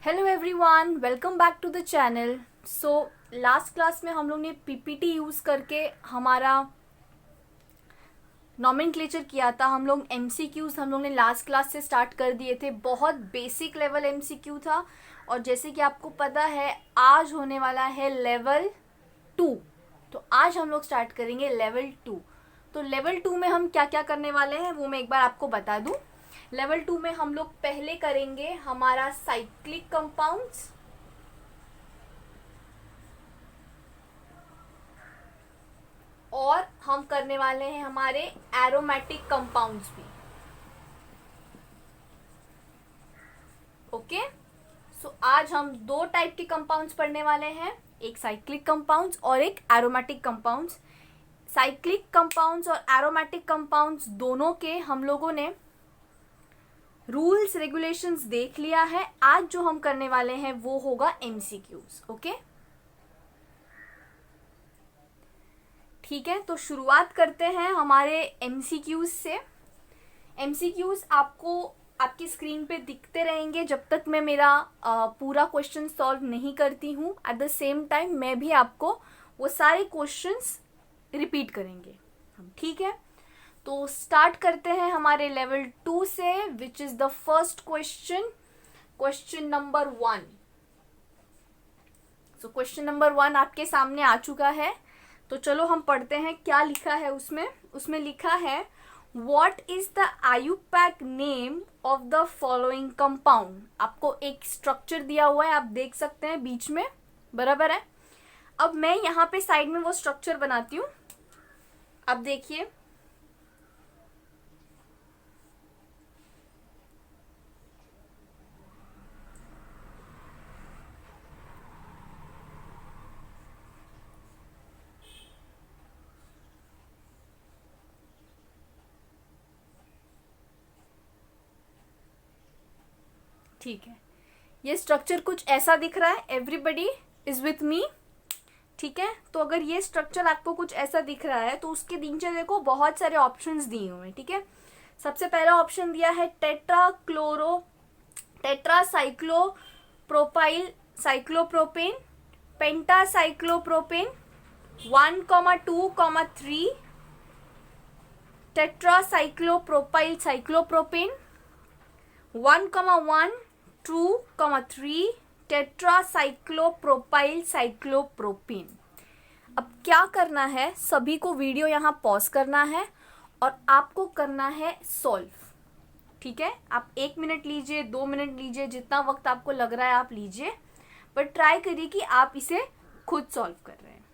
Hello everyone, welcome back to the channel. So last class में हम लोग ने पीपीटी यूज़ करके हमारा नॉमेनक्लेचर किया था। हम लोग एमसीक्यूज़ हम लोग ने लास्ट क्लास से स्टार्ट कर दिए थे। बहुत बेसिक लेवल एमसीक्यू था और जैसे कि आपको पता है आज होने वाला है लेवल 2। तो आज हम लोग स्टार्ट करेंगे लेवल 2। तो लेवल 2 में हम क्या क्या करने वाले हैं वो मैं एक बार आपको बता दूं। लेवल 2 में हम लोग पहले करेंगे हमारा साइक्लिक कंपाउंड्स, और हम करने वाले हैं हमारे एरोमेटिक कंपाउंड्स भी। ओके, सो आज हम दो टाइप के कंपाउंड्स पढ़ने वाले हैं, एक साइक्लिक कंपाउंड्स और एक एरोमेटिक कंपाउंड्स। साइक्लिक कंपाउंड्स और एरोमेटिक कंपाउंड्स दोनों के हम लोगों ने रूल्स रेगुलेशंस देख लिया है। आज जो हम करने वाले हैं वो होगा एमसीक्यूज। ओके, ठीक है, तो शुरुआत करते हैं हमारे एमसीक्यूज से। एमसीक्यूज आपको आपकी स्क्रीन पे दिखते रहेंगे जब तक मैं मेरा पूरा क्वेश्चन सॉल्व नहीं करती हूँ। एट द सेम टाइम मैं भी आपको वो सारे क्वेश्चंस रिपीट करेंगे हम, ठीक है। तो स्टार्ट करते हैं हमारे लेवल 2 से, which is the first question, question number 1। So question number 1 आपके सामने आ चुका है। तो चलो हम पढ़ते हैं क्या लिखा है उसमें। उसमें लिखा है what is the IUPAC name of the following compound. आपको एक स्ट्रक्चर दिया हुआ है, आप देख सकते हैं बीच में, बराबर है। अब मैं यहाँ पे साइड में वो स्ट्रक्चर बनाती हूँ, अब देखिए। ठीक है, ये स्ट्रक्चर कुछ ऐसा दिख रहा है। एवरीबडी इज विथ मी, ठीक है। तो अगर ये स्ट्रक्चर आपको कुछ ऐसा दिख रहा है तो उसके नीचे देखो बहुत सारे ऑप्शंस दिए हुए हैं, ठीक है। सबसे पहला ऑप्शन दिया है टेट्रासाइक्लोप्रोपाइल साइक्लोप्रोपेन, पेंटासाइक्लोप्रोपेन 1,2,3, टेट्रासाइक्लोप्रोपाइल साइक्लोप्रोपेन 1,1, 2,3, टेट्रासाइक्लोप्रोपाइल साइक्लोप्रोपेन। अब क्या करना है, सभी को वीडियो यहाँ पॉज करना है और आपको करना है सॉल्व, ठीक है। आप 1 मिनट लीजिए, 2 मिनट लीजिए, जितना वक्त आपको लग रहा है आप लीजिए, पर ट्राई करिए कि आप इसे खुद सॉल्व कर रहे हैं।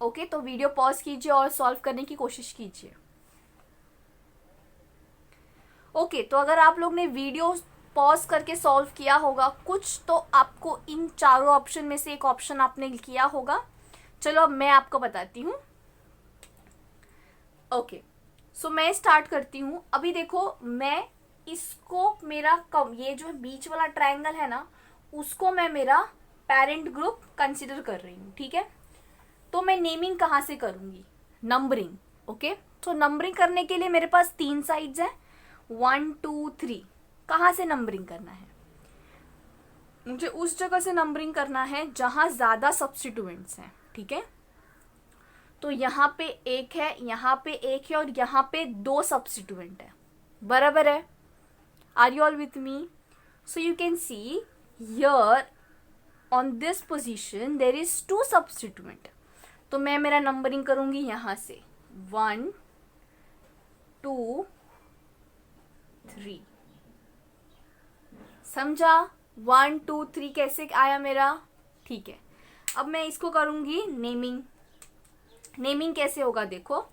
ओके, तो वीडियो पॉज कीजिए और सॉल्व करने की कोशिश कीजिए। ओके, तो अगर आप लोग ने वीडियो पॉज करके सॉल्व किया होगा कुछ, तो आपको इन चारों ऑप्शन में से एक ऑप्शन आपने किया होगा। चलो अब मैं आपको बताती हूँ। ओके, सो मैं स्टार्ट करती हूँ। अभी देखो, मैं इसको मेरा ये जो बीच वाला ट्रायंगल है ना, उसको मैं मेरा पेरेंट ग्रुप कंसिडर कर रही हूँ, ठीक है। तो मैं नेमिंग कहाँ से करूँगी, नंबरिंग। ओके, तो नंबरिंग करने के लिए मेरे पास 3 साइड्स हैं, 1, 2, 3। कहाँ से नंबरिंग करना है, मुझे उस जगह से नंबरिंग करना है जहाँ ज़्यादा सब्स्टिट्यूएंट्स हैं, ठीक है। तो यहाँ पे एक है, यहाँ पे एक है और यहाँ पे 2 सब्स्टिट्यूएंट है, बराबर है। Are you all with me? So you can see here on this position there is 2 substituent. तो मैं मेरा नंबरिंग करूँगी यहाँ से 1, 2, 3। समझा? 1, 2, 3 कैसे आया मेरा, ठीक है। अब मैं इसको करूँगी नेमिंग। नेमिंग कैसे होगा, देखो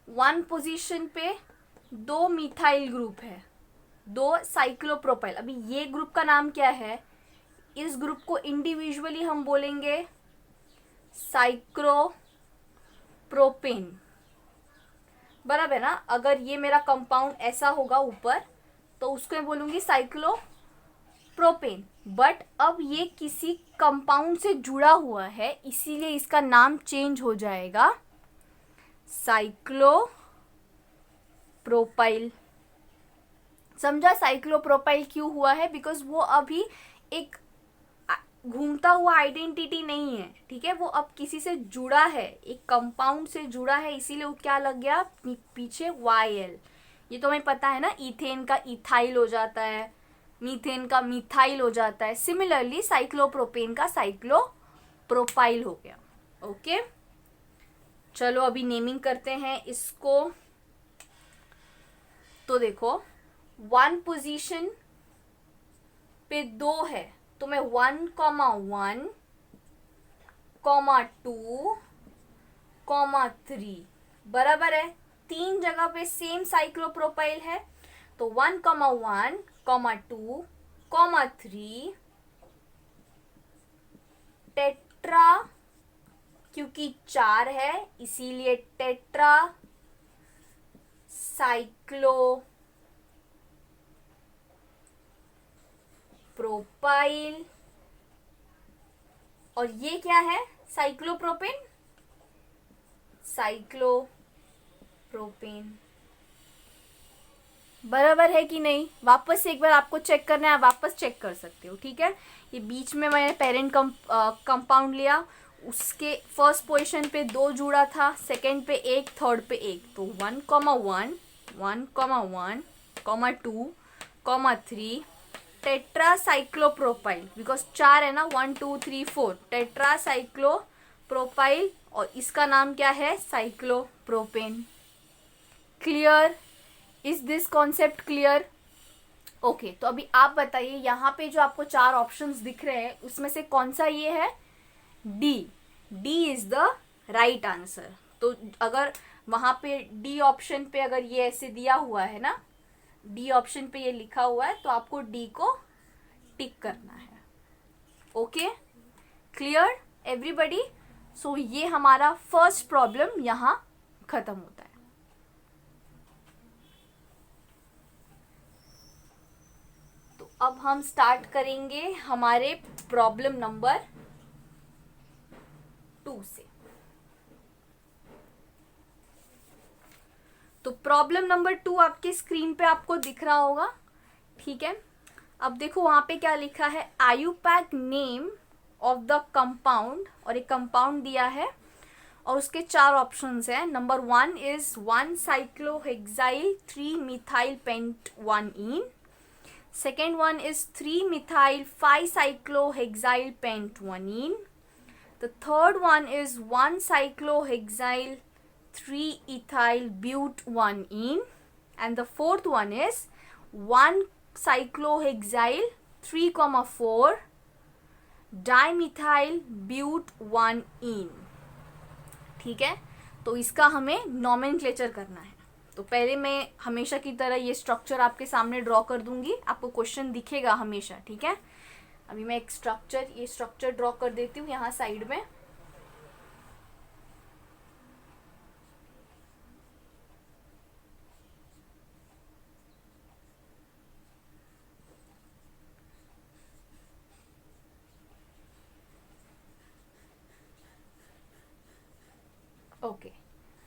1 पोजीशन पे 2 मिथाइल ग्रुप है, 2 साइक्लोप्रोपाइल। अभी ये ग्रुप का नाम क्या है, इस ग्रुप को इंडिविजुअली हम बोलेंगे साइक्लोप्रोपेन, बराबर ना। अगर ये मेरा कंपाउंड ऐसा होगा ऊपर तो उसको मैं बोलूँगी साइक्लोप्रोपेन। बट अब ये किसी कंपाउंड से जुड़ा हुआ है, इसीलिए इसका नाम चेंज हो जाएगा साइक्लोप्रोपाइल। समझा साइक्लोप्रोपाइल क्यों हुआ है, बिकॉज वो अभी एक घूमता हुआ आइडेंटिटी नहीं है, ठीक है, वो अब किसी से जुड़ा है, एक कंपाउंड से जुड़ा है, इसीलिए वो क्या लग गया पीछे YL। ये तो हमें पता है ना, इथेन का इथाइल हो जाता है, मीथेन का मिथाइल हो जाता है, सिमिलरली साइक्लोप्रोपेन का साइक्लोप्रोपाइल हो गया। ओके, चलो अभी नेमिंग करते हैं इसको। तो देखो 1 पोजीशन पे 2 है, तो मैं 1,1, 2, 3 बराबर है, 3 जगह पे सेम साइक्लोप्रोपाइल है, तो 1,1, 2, 3 टेट्रा, क्योंकि 4 है इसीलिए टेट्रा साइक्लो प्रोपाइल। और ये क्या है, साइक्लोप्रोपेन, साइक्लोप्रोपेन। बराबर है कि नहीं, वापस से एक बार आपको चेक करना है, आप वापस चेक कर सकते हो, ठीक है। ये बीच में मैंने पेरेंट कंपाउंड लिया, उसके फर्स्ट पोजीशन पे 2 जुड़ा था, सेकंड पे 1, थर्ड पे 1, तो 1,1, 2, 3 टेट्रासाइक्लोप्रोपाइल, बिकॉज 4 है ना, 1, 2, 3, 4 टेट्रासाइक्लोप्रोपाइल, और इसका नाम क्या है, cyclopropane. Clear? Is this concept clear? Okay, तो अभी आप बताइए, यहाँ पे जो आपको 4 ऑप्शंस दिख रहे हैं उसमें से कौन सा ये है, D. D is the right answer. तो अगर वहां पे डी ऑप्शन पे अगर ये ऐसे दिया हुआ है ना, डी ऑप्शन पे ये लिखा हुआ है, तो आपको डी को टिक करना है। Okay, clear everybody? सो ये हमारा फर्स्ट प्रॉब्लम यहाँ खत्म होता है। तो अब हम स्टार्ट करेंगे हमारे प्रॉब्लम नंबर 2 से। तो प्रॉब्लम नंबर 2 आपके स्क्रीन पे आपको दिख रहा होगा, ठीक है। अब देखो वहां पे क्या लिखा है, IUPAC name of the compound, और एक कंपाउंड दिया है और उसके 4 ऑप्शंस हैं। Number 1 is 1 cyclohexyl 3 methyl paint 1ene, second one is 3 methyl 5 cyclohexyl pent 1ene, the third one is 1 cyclohexyl 3 ethyl but 1ene, and the fourth one is 1 cyclohexyl 3,4 dimethyl but 1ene। ठीक है, तो इसका हमें nomenclature करना है। तो पहले मैं हमेशा की तरह ये स्ट्रक्चर आपके सामने ड्रॉ कर दूंगी, आपको क्वेश्चन दिखेगा हमेशा, ठीक है। अभी मैं एक ये स्ट्रक्चर ड्रॉ कर देती हूँ यहाँ साइड में। Okay,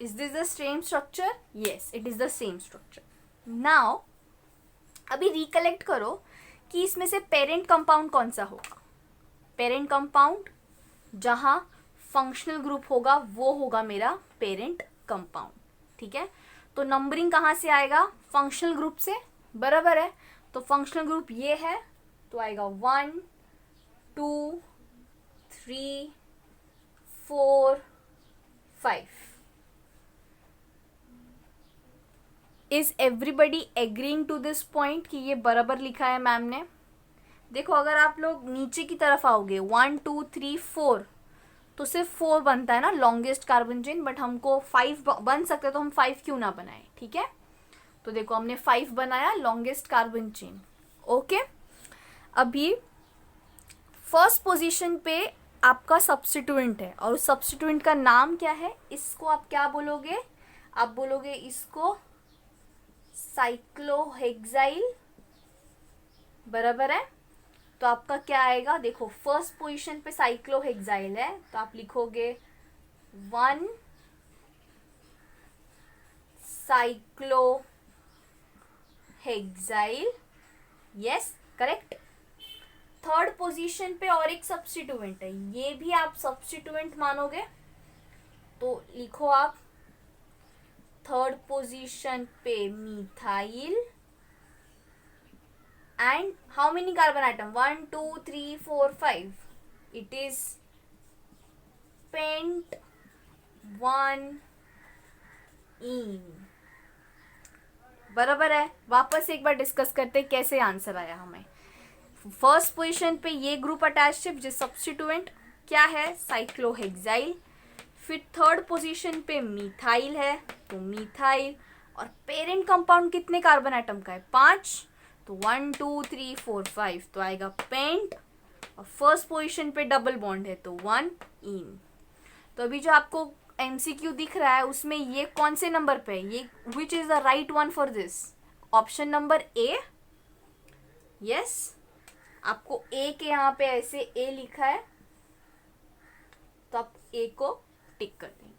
is this the same structure? Yes, it is the same structure. Now अभी रिकलेक्ट करो कि इसमें से पेरेंट कंपाउंड कौन सा होगा। पेरेंट कंपाउंड जहां फंक्शनल ग्रुप होगा वो होगा मेरा पेरेंट कंपाउंड, ठीक है। तो नंबरिंग कहाँ से आएगा, फंक्शनल ग्रुप से, बराबर है। तो फंक्शनल ग्रुप ये है, तो आएगा 1, 2, 3, 4, 5। Is everybody agreeing to this point कि ये बराबर लिखा है मैम ने? देखो अगर आप लोग नीचे की तरफ आओगे 1, 2, 3, 4, तो सिर्फ 4 बनता है ना लॉन्गेस्ट कार्बन चेन, बट हमको 5 बन सकते, तो हम 5 क्यों ना बनाए, ठीक है। तो देखो हमने 5 बनाया लॉन्गेस्ट कार्बन चेन। ओके, अभी फर्स्ट पोजीशन पे आपका सब्स्टिट्यूएंट है, और उस सब्स्टिट्यूएंट का नाम क्या है, इसको आप क्या बोलोगे, आप बोलोगे इसको साइक्लोहेक्साइल, बराबर है। तो आपका क्या आएगा, देखो फर्स्ट पोजीशन पे साइक्लोहेक्साइल है, तो आप लिखोगे 1 cyclohexyl, yes correct. Third position पे और एक सब्स्टिट्यूएंट है, ये भी आप सब्स्टिट्यूएंट मानोगे, तो लिखो आप थर्ड पोजीशन पे methyl and how many carbon atom, 1 2 3 4 5, it is pent 1 इन। बराबर है। वापस एक बार डिस्कस करते हैं कैसे आंसर आया हमें। फर्स्ट पोजीशन पे ये ग्रुप अटैच्ड है जो सब्स्टिट्यूएंट क्या है, साइक्लोहेक्साइल। फिर थर्ड पोजीशन पे मिथाइल है तो मिथाइल, और पेरेंट कंपाउंड कितने कार्बन एटम का है, 5, तो 1 2 3 4 5 तो आएगा पेंट, और फर्स्ट पोजीशन पे डबल बॉन्ड है तो 1 इन। तो अभी जो आपको एमसीक्यू दिख रहा है उसमें ये कौन से नंबर पे है, ये which is the right one for this, option number A. Yes, आपको ए के यहाँ पे ऐसे ए लिखा है तो आप ए को टिक कर देंगे।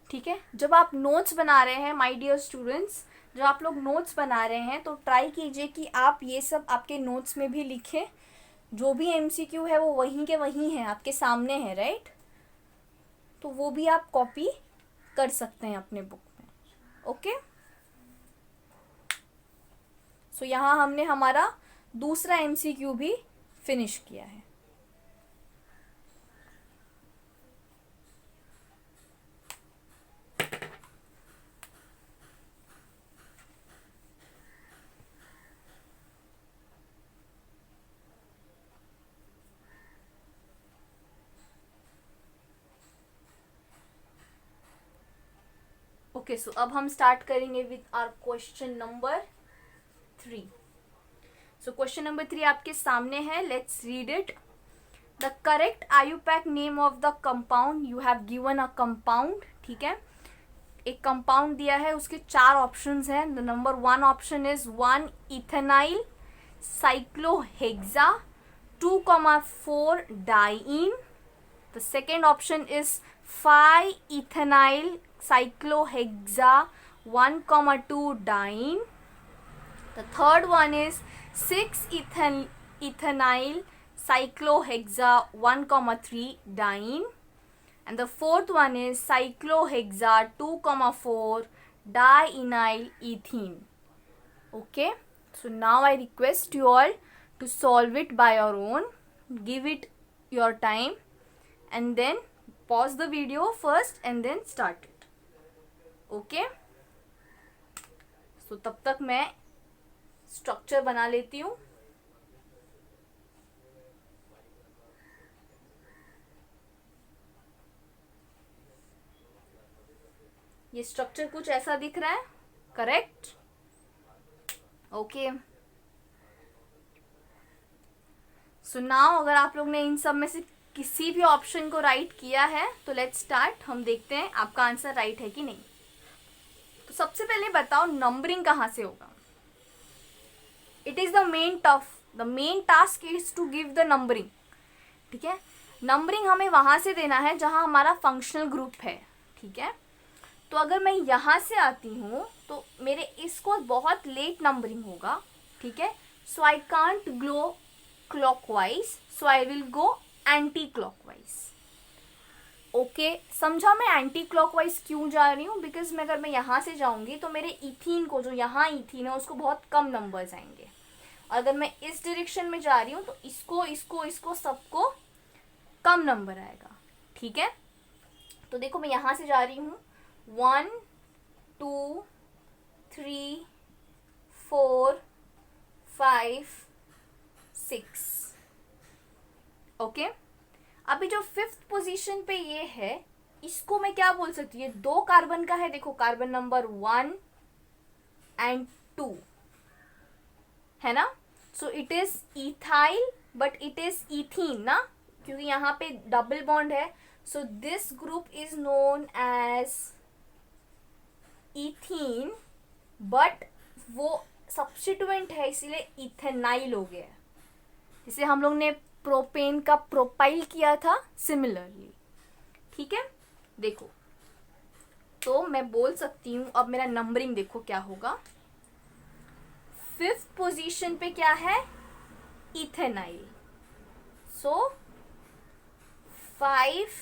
ठीक है, जब आप नोट्स बना रहे हैं माय डियर स्टूडेंट्स, जब आप लोग नोट्स बना रहे हैं तो ट्राई कीजिए कि आप ये सब आपके नोट्स में भी लिखें। जो भी एमसीक्यू है वो वहीं के वहीं है, आपके सामने है, राइट। तो वो भी आप कॉपी कर सकते हैं अपने बुक में। ओके, सो यहाँ हमने हमारा दूसरा एमसीक्यू भी फिनिश किया है। ओके, सो अब हम स्टार्ट करेंगे with our question number 3। So question number 3 आपके सामने है, let's read it. The correct IUPAC name of the compound, you have given a compound. ठीक है, एक कंपाउंड दिया है, उसके 4 ऑप्शंस हैं। The number 1 option is 1 ethenyl साइक्लोहेक्सा 2,4 diene. The second option is 5 ethenyl cyclohexa 1,2 diene. The third one is 6 ethenyl cyclohexa 1,3 diene, and the fourth one is cyclohexa 2,4 dienyl ethene. Okay, so now I request you all to solve it by your own. Give it your time and then pause the video first and then start it. Okay, so तब तक मैं structure बना लेती हूँ। ये structure कुछ ऐसा दिख रहा है, करेक्ट? ओके, सो नाउ अगर आप लोग ने इन सब में से किसी भी ऑप्शन को राइट किया है तो लेट्स स्टार्ट। हम देखते हैं आपका आंसर राइट है कि नहीं। तो सबसे पहले बताओ नंबरिंग कहाँ से होगा। It is the main task is to give the numbering. ठीक है, नंबरिंग हमें वहां से देना है जहां हमारा फंक्शनल ग्रुप है। ठीक है, तो अगर मैं यहाँ से आती हूँ तो मेरे इसको बहुत लेट नंबरिंग होगा। ठीक है, so I can't go clockwise, so I will go anti clockwise. Okay, समझा मैं एंटी क्लॉकवाइज क्यों जा रही हूँ, बिकॉज मैं अगर मैं यहाँ से जाऊंगी तो मेरे इथीन को, जो यहाँ इथीन है उसको बहुत कम नंबर्स आएंगे, और अगर मैं इस डायरेक्शन में जा रही हूँ तो इसको सबको कम नंबर आएगा। ठीक है, तो देखो मैं यहाँ से जा रही हूँ 1 2 3 4 5 6। ओके, अभी जो 5th पोजीशन पे ये है इसको मैं क्या बोल सकती हूँ, ये 2 कार्बन का है। देखो कार्बन नंबर 1 एंड 2 है ना, so it is ethyl but it is ethene ना, क्योंकि यहाँ पे डबल बॉन्ड है। So this group is known as ethene, but वो सब्स्टिट्यूएंट है इसीलिए इथेनाइल हो गया, जिसे हम लोग ने प्रोपेन का प्रोपाइल किया था सिमिलरली। ठीक है, देखो तो मैं बोल सकती हूँ, अब मेरा नंबरिंग देखो क्या होगा। 5th पोजीशन पे क्या है, ethenyl. So 5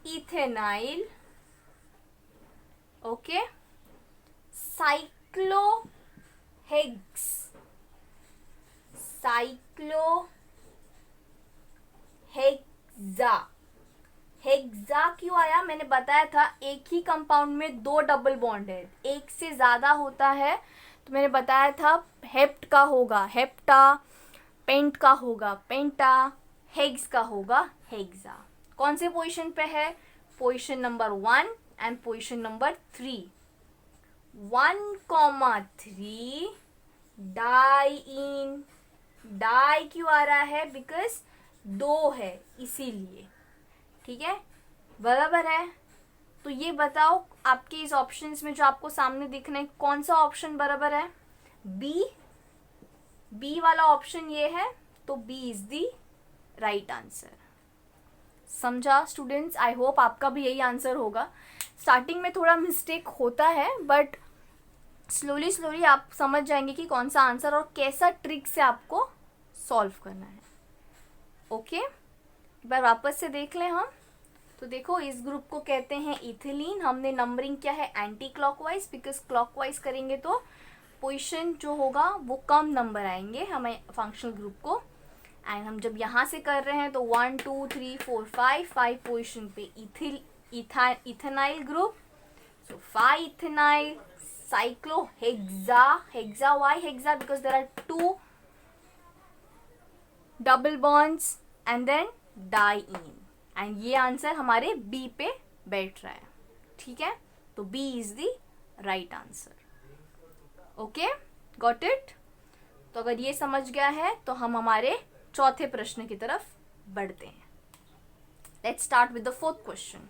ethenyl. Okay. साइक्लोहेक्स. साइक्लोहेक्सा. Hexa क्यों आया? मैंने बताया था एक ही कंपाउंड में 2 डबल बॉन्ड है, एक से ज्यादा होता है तो मैंने बताया था हेप्ट का होगा हेप्टा, पेंट का होगा पेंटा, हेक्स का होगा हेक्सा. कौन से पोजीशन पे है? Position number 1 and position number 3. 1,3 diene. Di क्यों आ रहा है? बिकॉज 2 है इसीलिए. ठीक है, बराबर है. तो ये बताओ आपके इस ऑप्शंस में जो आपको सामने दिख रहे हैं कौन सा ऑप्शन बराबर है? बी वाला ऑप्शन ये है, तो B is the right answer. समझा स्टूडेंट्स? आई होप आपका भी यही आंसर होगा. स्टार्टिंग में थोड़ा मिस्टेक होता है बट स्लोली आप समझ जाएंगे कि कौन सा आंसर और कैसा ट्रिक से आपको सॉल्व करना है. ओके, एक बार वापस से देख लें हम. तो देखो इस ग्रुप को कहते हैं इथिलीन. हमने नंबरिंग किया है एंटी क्लॉकवाइज, बिकॉज क्लॉकवाइज करेंगे तो पोजीशन जो होगा वो कम नंबर आएंगे हमें फंक्शनल ग्रुप को. एंड हम जब यहाँ से कर रहे हैं तो 1 2 3 4 5 पोजीशन पे ethenyl group. So 5 ethenyl. Cyclohexa. Hexa, why hexa? Because there are 2 double bonds and then diene. And ये आंसर हमारे बी पे बैठ रहा है. ठीक है, तो B is the right answer. Okay, got it? तो अगर ये समझ गया है तो हम हमारे चौथे प्रश्न की तरफ बढ़ते हैं. Let's start with the fourth question.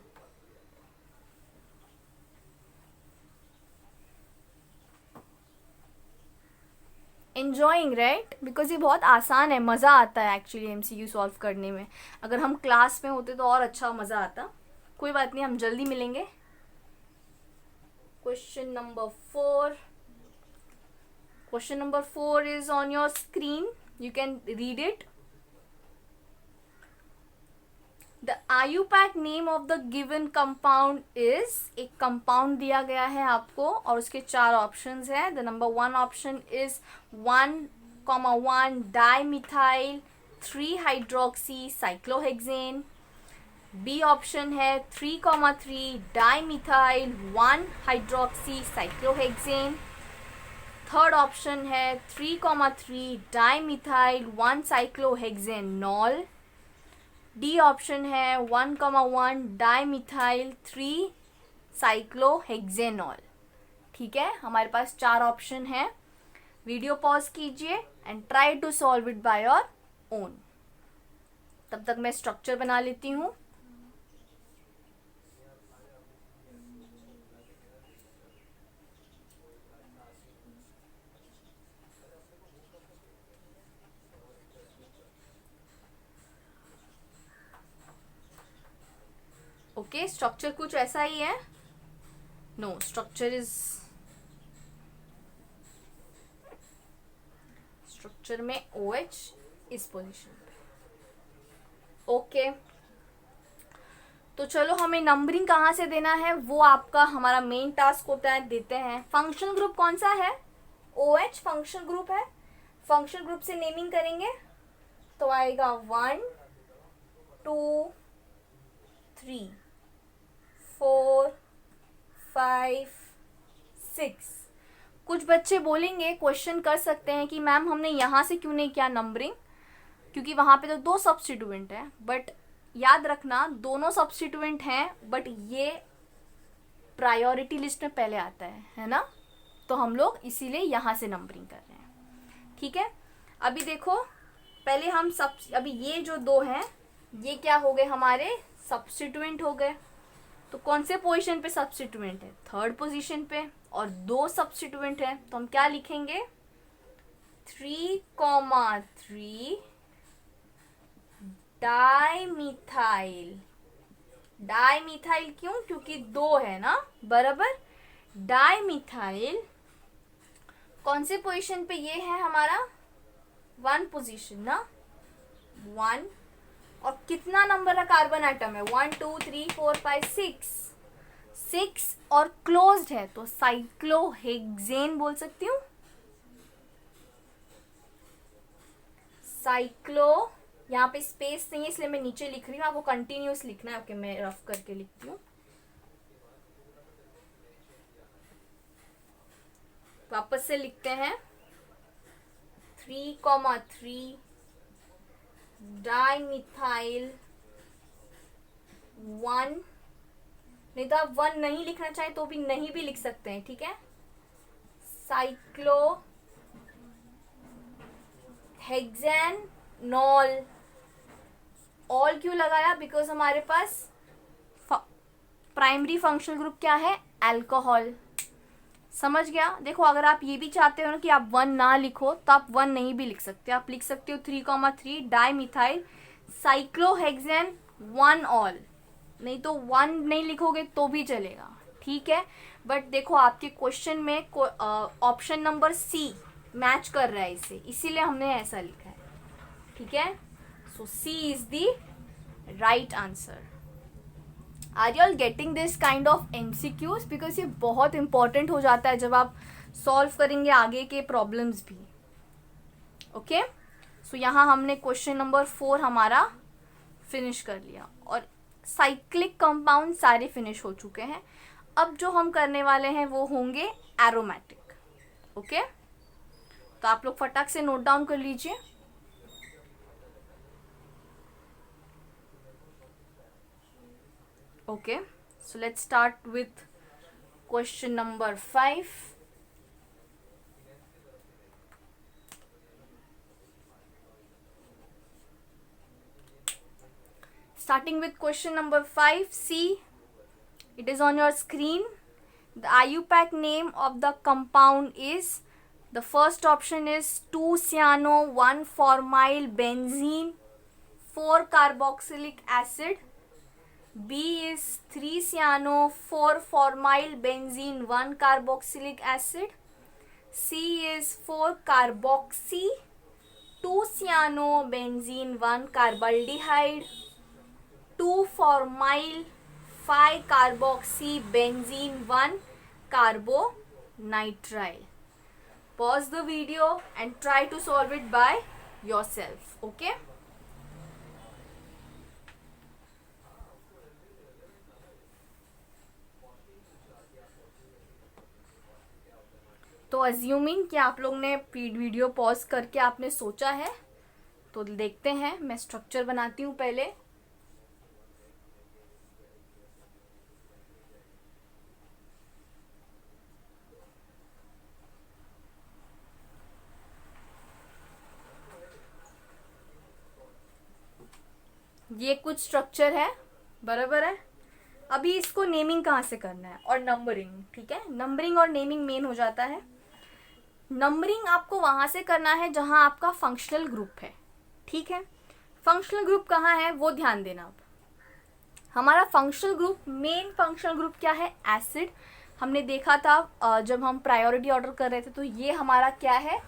enjoying right? Because ये बहुत आसान है, मज़ा आता है एक्चुअली एमसीक्यू सॉल्व करने में. अगर हम क्लास में होते तो और अच्छा मज़ा आता. कोई बात नहीं, हम जल्दी मिलेंगे. Question number 4. Question number 4 is on your screen. You can read it. The IUPAC name of the given compound is. एक कंपाउंड दिया गया है आपको और उसके 4 ऑप्शंस हैं. The number 1 option is 1,1 dimethyl 3 hydroxy cyclohexane. B option है 3,3 dimethyl 1 hydroxy cyclohexane. Third option है 3,3 डाइमिथाइल 1 साइक्लोहेक्सेनॉल. डी ऑप्शन है 1,1 डाइमिथाइल 3 साइक्लोहेक्सेनॉल. ठीक है, हमारे पास 4 ऑप्शन है. वीडियो पॉज कीजिए and try to solve it by your own. तब तक मैं स्ट्रक्चर बना लेती हूँ. ओके, स्ट्रक्चर कुछ ऐसा ही है. नो, स्ट्रक्चर में OH इस पोजीशन पे. ओके, तो चलो हमें नंबरिंग कहाँ से देना है वो आपका हमारा मेन टास्क होता है. देते हैं. फंक्शन ग्रुप कौन सा है? OH फंक्शन ग्रुप है. फंक्शन ग्रुप से नेमिंग करेंगे तो आएगा 1 2 3 4 5 6. कुछ बच्चे बोलेंगे, क्वेश्चन कर सकते हैं कि मैम हमने यहाँ से क्यों नहीं किया नंबरिंग, क्योंकि वहाँ पे तो 2 सब्स्टिट्यूएंट है. बट याद रखना दोनों सब्स्टिट्यूएंट हैं बट ये प्रायोरिटी लिस्ट में पहले आता है ना. तो हम लोग इसीलिए यहाँ से नंबरिंग कर रहे हैं. ठीक है, अभी देखो पहले हम अभी ये जो 2 हैं ये क्या हो गए? हमारे सब्स्टिट्यूएंट हो गए. तो कौन से पोजीशन पे सब्स्टिट्यूएंट है? थर्ड पोजीशन पे. और 2 सब्स्टिट्यूएंट है तो हम क्या लिखेंगे? 3,3 डाइमिथाइल. डाइमिथाइल क्यों? क्योंकि 2 है ना, बराबर. डाइमिथाइल कौन से पोजीशन पे ये है हमारा? 1 पोजीशन ना, 1, और कितना नंबर का कार्बन एटम है, 1 2 3 4 5 6 और क्लोज्ड है तो साइक्लोहेक्सेन बोल सकती हूँ। साइक्लो, यहाँ पे स्पेस नहीं है इसलिए मैं नीचे लिख रही हूँ, आपको कंटिन्यूस लिखना है। ओके, मैं रफ करके लिखती हूँ। वापस से लिखते हैं, 3,3 डाइमिथाइल 1, नहीं तो आप 1 नहीं लिखना चाहें तो भी नहीं भी लिख सकते हैं, ठीक है। साइक्लो हेक्सेनॉल, ऑल क्यों लगाया, बिकॉज हमारे पास प्राइमरी फंक्शनल ग्रुप क्या है, अल्कोहल। समझ गया। देखो अगर आप ये भी चाहते हो ना कि आप 1 ना लिखो तो आप 1 नहीं भी लिख सकते, आप लिख सकते हो 3,3 डाइमिथाइल साइक्लोहेक्सेन 1 ऑल, नहीं तो 1 नहीं लिखोगे तो भी चलेगा, ठीक है। बट देखो आपके क्वेश्चन में ऑप्शन नंबर सी मैच कर रहा है इसे, इसीलिए हमने ऐसा लिखा है, ठीक है। So C is the right answer. Are you all getting this kind of MCQs, because ये बहुत इंपॉर्टेंट हो जाता है जब आप सॉल्व करेंगे आगे के प्रॉब्लम्स भी। ओके, सो यहाँ हमने क्वेश्चन नंबर 4 हमारा फिनिश कर लिया और साइक्लिक कंपाउंड सारे फिनिश हो चुके हैं। अब जो हम करने वाले हैं वो होंगे एरोमेटिक। ओके, तो आप लोग फटाक से नोट डाउन कर लीजिए। Okay, so let's start with question number 5. Starting with question number 5, see, it is on your screen. The IUPAC name of the compound is, the first option is 2-cyano 1-formyl benzene 4-carboxylic acid. B is 3-cyano 4-formyl benzene 1-carboxylic acid. C is 4-carboxy 2-cyano benzene 1-carbaldehyde 2-formyl 5-carboxy benzene 1-carbonitrile. Pause the video and try to solve it by yourself. Okay. तो assuming कि आप लोग ने video pause करके आपने सोचा है, तो देखते हैं। मैं स्ट्रक्चर बनाती हूँ पहले। ये कुछ स्ट्रक्चर है, बराबर है। अभी इसको नेमिंग कहाँ से करना है और नंबरिंग, ठीक है। नंबरिंग और नेमिंग मेन हो जाता है। नंबरिंग आपको वहां से करना है जहां आपका फंक्शनल ग्रुप है, ठीक है। फंक्शनल ग्रुप कहाँ है वो ध्यान देना। अब हमारा functional group, main functional group क्या है, एसिड। हमने देखा था जब हम प्रायोरिटी ऑर्डर कर रहे थे, तो ये हमारा क्या है,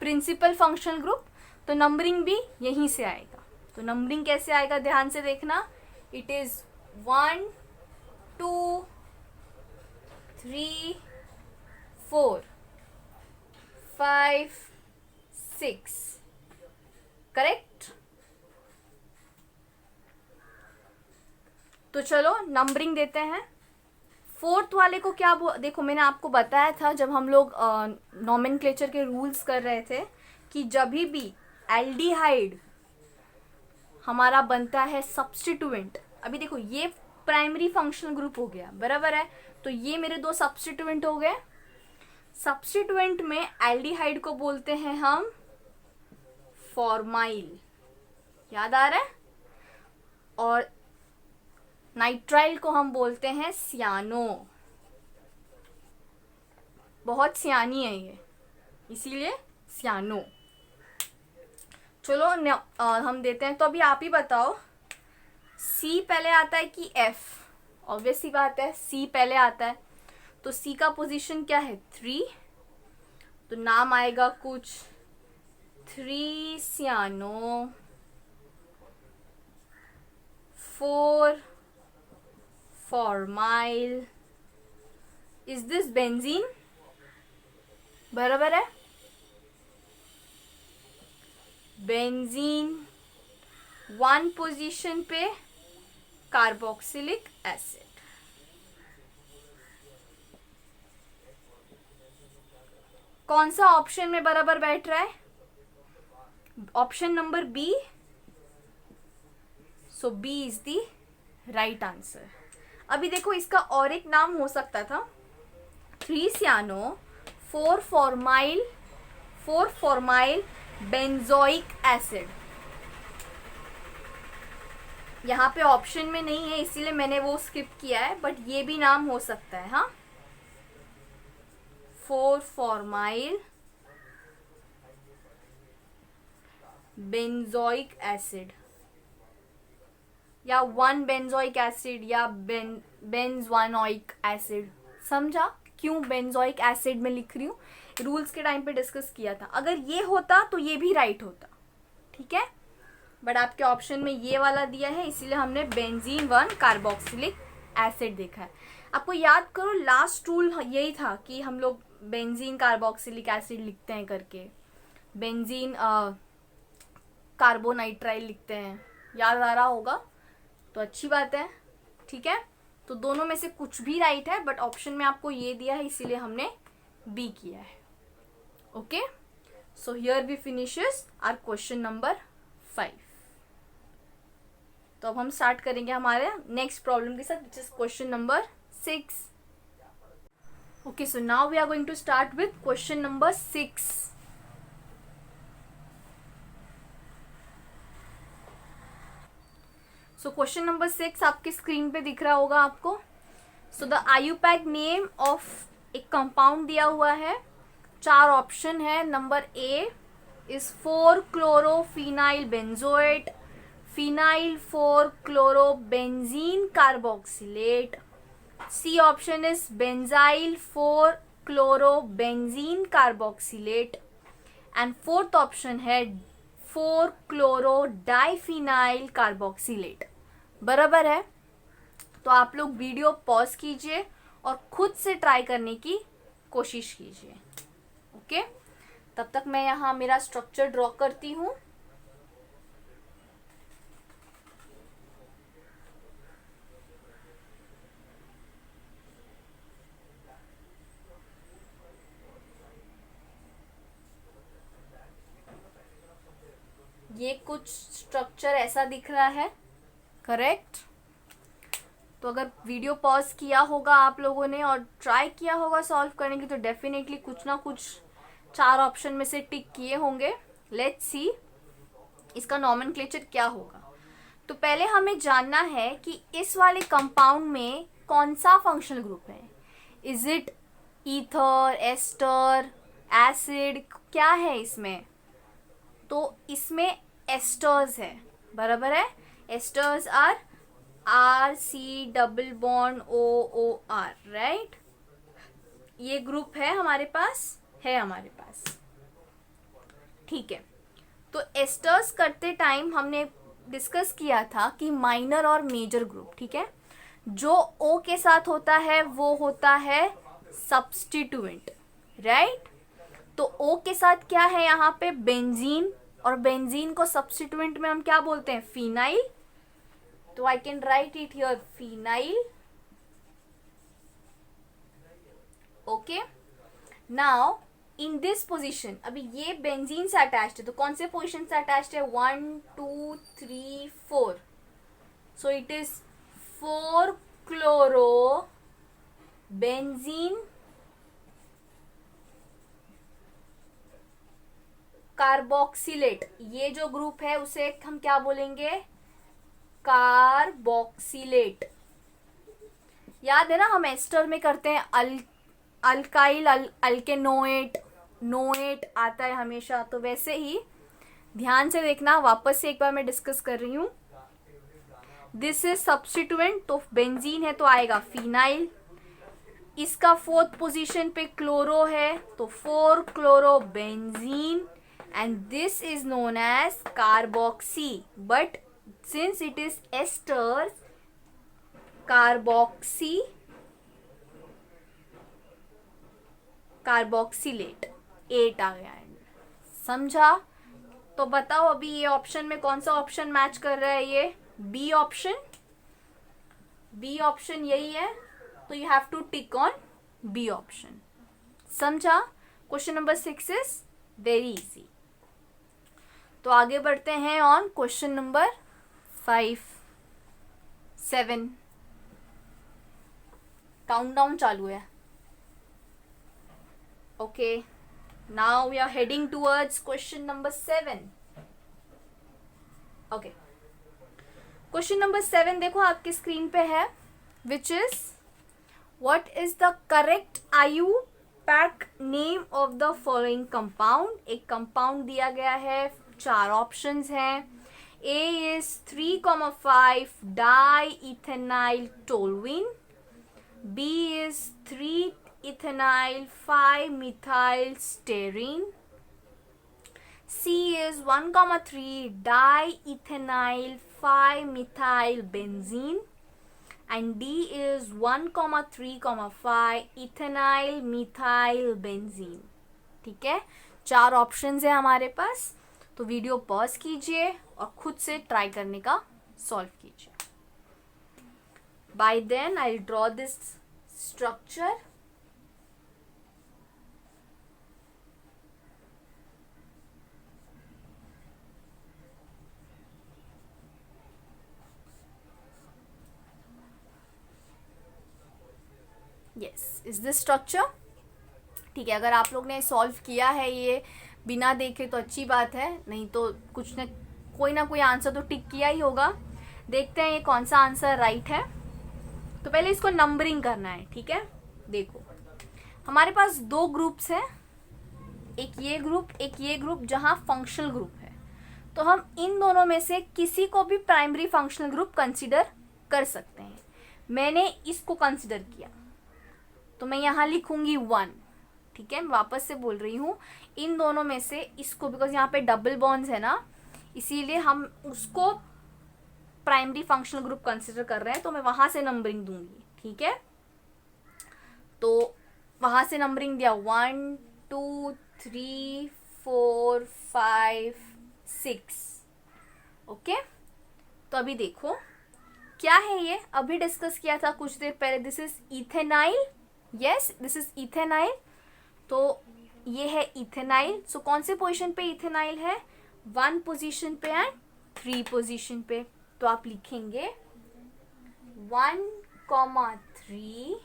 प्रिंसिपल फंक्शनल ग्रुप। तो नंबरिंग भी यहीं से आएगा। तो नंबरिंग कैसे आएगा ध्यान से देखना। It is 1 2 3 4 5 6, correct. तो चलो नंबरिंग देते हैं। फोर्थ वाले को क्या देखो, मैंने आपको बताया था जब हम लोग नॉमेनक्लेचर के रूल्स कर रहे थे कि जब भी एल्डिहाइड हमारा बनता है सब्स्टिट्यूएंट। अभी देखो ये प्राइमरी फंक्शनल ग्रुप हो गया, बराबर है। तो ये मेरे 2 सब्स्टिट्यूएंट हो गए। सब्स्टिट्यूएंट में एल्डिहाइड को बोलते हैं हम फॉर्माइल, याद आ रहा है, और नाइट्राइल को हम बोलते हैं सियानो। बहुत सियानी है ये, इसीलिए सियानो। चलो हम देते हैं। तो अभी आप ही बताओ, सी पहले आता है कि एफ? ऑब्वियस सी बात है, सी पहले आता है। तो C का पोजीशन क्या है, 3। तो नाम आएगा कुछ 3 cyano 4 formyl. Is this benzene? बराबर है। बेंजीन 1 पोजीशन पे कार्बोक्सिलिक एसिड। कौन सा ऑप्शन में बराबर बैठ रहा है? Option number B. So B is the right answer. अभी देखो इसका और एक नाम हो सकता था, 3 cyano 4 formyl बेंजोइक एसिड। यहाँ पे ऑप्शन में नहीं है इसीलिए मैंने वो स्किप किया है, बट ये भी नाम हो सकता है। हाँ, 4 formyl बेंजोइक एसिड या 1 बेंजोइक एसिड या बेंजवानोइक एसिड। समझा क्यों बेंजोइक एसिड में लिख रही हूँ? रूल्स के टाइम पे डिस्कस किया था। अगर ये होता तो ये भी राइट होता, ठीक है, बट आपके ऑप्शन में ये वाला दिया है इसीलिए हमने बेंजीन 1 कार्बोक्सिलिक एसिड देखा है। आपको याद करो लास्ट रूल यही था कि हम लोग बेंजीन कार्बोक्सिलिक एसिड लिखते हैं करके, बेंजीन कार्बोनाइट्राइल लिखते हैं। याद आ रहा होगा तो अच्छी बात है, ठीक है। तो दोनों में से कुछ भी राइट है, बट ऑप्शन में आपको ये दिया है इसीलिए हमने बी किया है। Okay, so here we finishes our question number 5। तो अब हम स्टार्ट करेंगे हमारे नेक्स्ट प्रॉब्लम के साथ, which is question number 6। Okay, so now we are going to start with question number 6। So question number 6 आपके स्क्रीन पे दिख रहा होगा आपको। So the IUPAC name of एक कंपाउंड दिया हुआ है, 4 ऑप्शन है। Number A is 4 chlorophenyl benzoate, phenyl 4 chlorobenzene carboxylate. C option is benzyl 4 chlorobenzene carboxylate and fourth option है 4 क्लोरो डाइफिनाइल कार्बोक्सिलेट। बराबर है। तो आप लोग वीडियो पॉज कीजिए और खुद से ट्राई करने की कोशिश कीजिए। ओके, तब तक मैं यहाँ मेरा स्ट्रक्चर ड्रॉ करती हूँ। ये कुछ स्ट्रक्चर ऐसा दिख रहा है, करेक्ट। तो अगर वीडियो पॉज किया होगा आप लोगों ने और ट्राई किया होगा सॉल्व करने की, तो डेफिनेटली कुछ ना कुछ 4 ऑप्शन में से टिक किए होंगे। लेट्स सी इसका नॉमेनक्लेचर क्या होगा। तो पहले हमें जानना है कि इस वाले कंपाउंड में कौन सा फंक्शनल ग्रुप है। Is it ether, ester, acid, क्या है इसमें? तो इसमें एस्टर्स है। बराबर है। Esters are RC double bond OOR, right. ये ग्रुप है हमारे पास, ठीक है। तो एस्टर्स करते टाइम हमने डिस्कस किया था कि माइनर और मेजर ग्रुप, ठीक है। जो O के साथ होता है वो होता है सब्स्टिट्यूएंट, राइट। तो O के साथ क्या है यहाँ पे? बेंजीन, और बेंजीन को सब्स्टिट्यूएंट में हम क्या बोलते हैं? फिनाइल। तो I can write it here phenyl. Okay, now in this position, अभी ये बेंजीन से अटैच्ड है, तो कौन से पोजीशन से अटैच्ड है? 1 2 3 4। सो it is 4 chloro benzene carboxylate. ये जो ग्रुप है उसे हम क्या बोलेंगे? कार्बोक्सिलेट। याद है ना, हम एस्टर में करते हैं अल्काइल अल्केनोएट, नोएट आता है हमेशा। तो वैसे ही ध्यान से देखना, वापस से एक बार मैं डिस्कस कर रही हूं। दिस इज सब्स्टिट्यूएंट, तो बेंजीन है तो आएगा फिनाइल। इसका 4th पोजीशन पे क्लोरो है तो 4 chloro benzene and this is known as carboxy, but since it is esters, carboxylate 8 आ गया है। समझा? तो बताओ अभी ये ऑप्शन में कौन सा ऑप्शन मैच कर रहा है? ये बी ऑप्शन, बी ऑप्शन यही है, तो you have to tick on B option. समझा? Question number 6 is very easy. तो आगे बढ़ते हैं ऑन क्वेश्चन नंबर 5, 7। काउंटडाउन चालू है। Okay, now we are heading towards question number 7। Okay, question number 7 देखो आपकी स्क्रीन पे है, which is what is the correct IUPAC name of the following compound. एक कंपाउंड दिया गया है, 4 ऑप्शंस हैं। A is 3,5 diethanyl toluene, B is 3-ethynyl 5-methyl styrene, C is 1,3 diethanyl 5-methyl benzene, and D is 1,3,5 ethynyl methyl benzene। ठीक है, 4 options है हमारे पास। तो वीडियो पॉज कीजिए और खुद से ट्राई करने का सॉल्व कीजिए। By then I draw this structure. Yes, is this structure. ठीक है, अगर आप लोग ने सॉल्व किया है ये बिना देखे तो अच्छी बात है, नहीं तो कुछ न कोई आंसर तो टिक किया ही होगा। देखते हैं ये कौन सा आंसर राइट है। तो पहले इसको नंबरिंग करना है। ठीक है, देखो हमारे पास 2 ग्रुप्स हैं, एक ये ग्रुप, एक ये ग्रुप, जहां फंक्शनल ग्रुप है। तो हम इन दोनों में से किसी को भी प्राइमरी फंक्शनल ग्रुप कंसीडर कर सकते हैं। मैंने इसको कंसीडर किया, तो मैं यहाँ लिखूंगी 1। ठीक है, मैं वापस से बोल रही हूँ, इन दोनों में से इसको, बिकॉज यहाँ पे डबल बॉन्ड्स है ना, इसीलिए हम उसको प्राइमरी फंक्शनल ग्रुप कंसिडर कर रहे हैं, तो मैं वहां से नंबरिंग दूंगी। ठीक है, तो वहां से नंबरिंग दिया 1 2 3 4 5 6। ओके, तो अभी देखो क्या है ये, अभी डिस्कस किया था कुछ देर पहले। This is ethenyl. Yes, this is ethenyl. तो ये है इथेनाइल। सो कौन से पोजीशन पे इथेनाइल है? 1 पोजीशन पे एंड 3 पोजीशन पे। तो आप लिखेंगे 1,3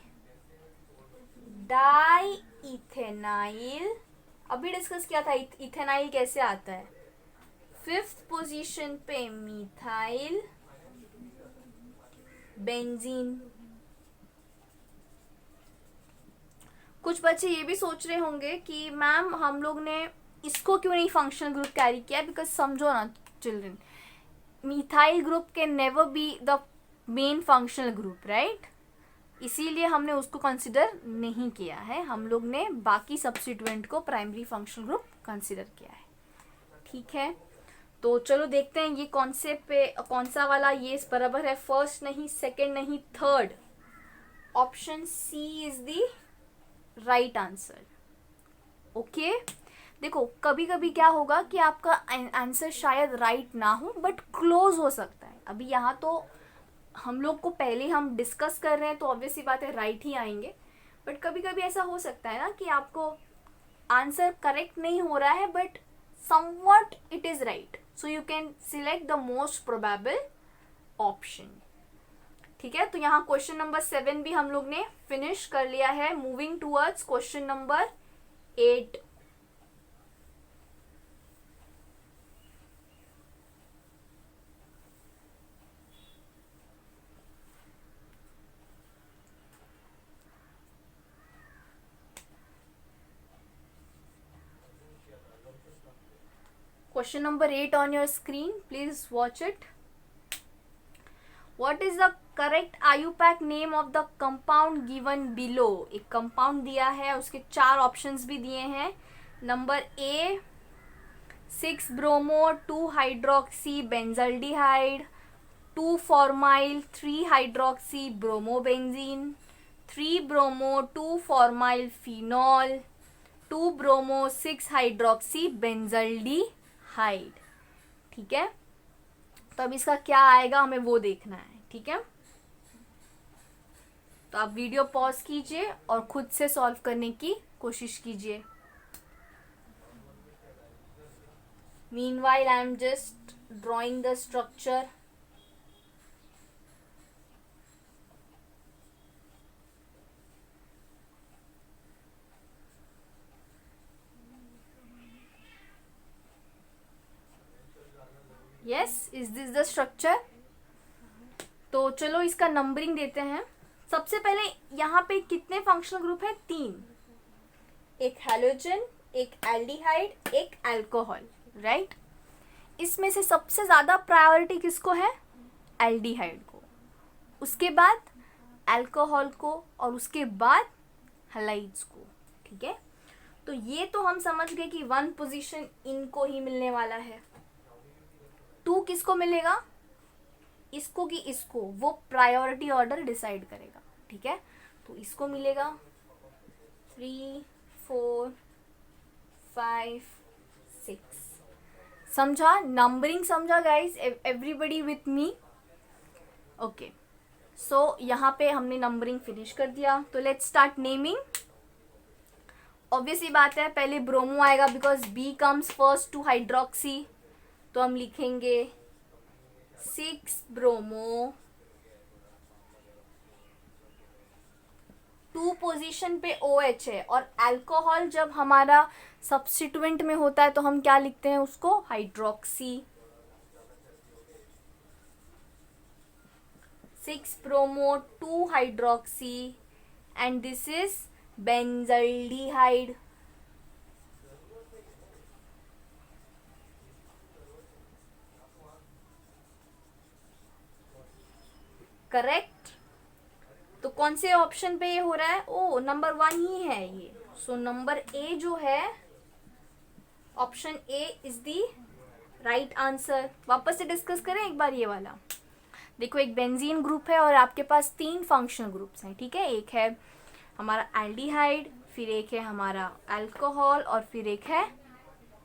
डाई इथेनाइल। अभी डिस्कस किया था इथेनाइल कैसे आता है। 5th पोजीशन पे मिथाइल बेंजीन। कुछ बच्चे ये भी सोच रहे होंगे कि मैम हम लोग ने इसको क्यों नहीं फंक्शनल ग्रुप कैरी किया, बिकॉज समझो ना children, methyl group can never be the main functional group, right. इसीलिए हमने उसको कंसिडर नहीं किया है। हम लोग ने बाकी सब्स्टिट्यूएंट को प्राइमरी फंक्शनल ग्रुप कंसिडर किया है। ठीक है, तो चलो देखते हैं ये कौन से पे कौन सा वाला ये बराबर है। फर्स्ट नहीं, सेकंड नहीं, third option C is the right answer. Okay, देखो कभी कभी क्या होगा कि आपका आंसर शायद राइट ना हो, बट क्लोज हो सकता है। अभी यहाँ तो हम लोग को पहले हम डिस्कस कर रहे हैं, तो ऑब्वियसली बात है राइट ही आएंगे। बट कभी कभी ऐसा हो सकता है ना कि आपको आंसर करेक्ट नहीं हो रहा है, but somewhat it is right, so you can select the most probable option. ठीक है, तो यहाँ क्वेश्चन नंबर 7 भी हम लोग ने फिनिश कर लिया है। Moving towards question number 8। Question number 8 on your screen. Please watch it. What is the correct IUPAC name of the compound given below? एक कंपाउंड दिया है, उसके 4 ऑप्शंस भी दिए हैं। Number A 6 bromo 2 hydroxy benzaldehyde, 2 formyl 3 hydroxy bromobenzene, 3 bromo 2 formyl phenol, 2 bromo 6 hydroxy benzaldehyde. ठीक है, तो अब इसका क्या आएगा हमें वो देखना है। ठीक है, तो आप वीडियो पॉज कीजिए और खुद से सॉल्व करने की कोशिश कीजिए। Meanwhile, I am just drawing the structure. Yes, is this the structure? तो चलो इसका नंबरिंग देते हैं। सबसे पहले यहाँ पे कितने फंक्शनल ग्रुप है? 3, एक हैलोजन, एक एल्डिहाइड, एक अल्कोहल, राइट। इसमें से सबसे ज्यादा प्रायोरिटी किसको है? एल्डिहाइड को, उसके बाद अल्कोहल को, और उसके बाद हैलाइड्स को। ठीक है, तो ये तो हम समझ गए कि 1 पोजीशन इनको ही मिलने वाला है। 2 किसको मिलेगा? इसको कि इसको, वो प्रायोरिटी ऑर्डर डिसाइड करेगा। ठीक है, तो इसको मिलेगा 3, 4, 5, 6। समझा? नंबरिंग समझा guys? Everybody with me? Okay, so यहाँ पे हमने नंबरिंग फिनिश कर दिया। तो लेट्स स्टार्ट नेमिंग। ऑब्वियसली बात है, पहले ब्रोमो आएगा because B comes first to hydroxy. तो हम लिखेंगे 6 ब्रोमो, 2 पोजीशन पे OH है, और अल्कोहल जब हमारा सब्स्टिट्यूएंट में होता है तो हम क्या लिखते हैं उसको? Hydroxy. 6 bromo 2 hydroxy, and this is benzaldehyde. Correct. तो कौन से ऑप्शन पे ये हो रहा है? ओ, नंबर 1 ही है ये। सो नंबर ए जो है, option A is the right answer. वापस से डिस्कस करें एक बार ये वाला। देखो, एक बेंजीन ग्रुप है और आपके पास 3 फंक्शनल ग्रुप्स हैं। ठीक है, एक है हमारा एल्डिहाइड, फिर एक है हमारा अल्कोहल, और फिर एक है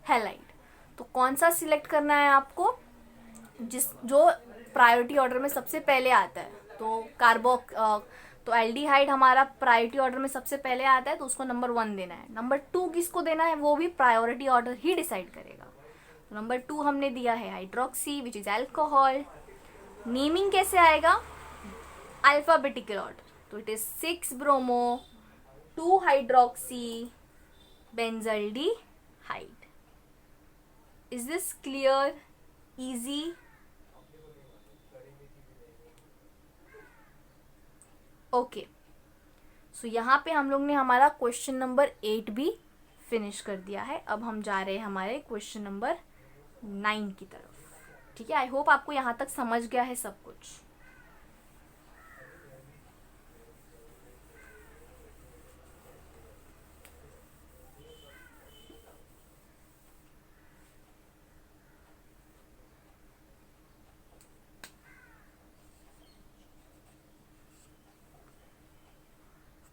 हैलाइड। तो कौन सा सिलेक्ट करना है आपको? जो प्रायोरिटी ऑर्डर में सबसे पहले आता है। तो तो एल्डिहाइड हमारा प्रायोरिटी ऑर्डर में सबसे पहले आता है, तो उसको नंबर 1 देना है। नंबर 2 किसको देना है वो भी प्रायोरिटी ऑर्डर ही डिसाइड करेगा। तो नंबर 2 हमने दिया है hydroxy which is alcohol. Naming कैसे आएगा? Alphabetical order. तो it is 6 bromo 2 hydroxy benzaldehyde. Is this clear? Easy? Okay, so यहाँ पे हम लोग ने हमारा क्वेश्चन नंबर 8 भी फिनिश कर दिया है। अब हम जा रहे हैं हमारे क्वेश्चन नंबर 9 की तरफ। ठीक है, आई होप आपको यहाँ तक समझ गया है सब कुछ।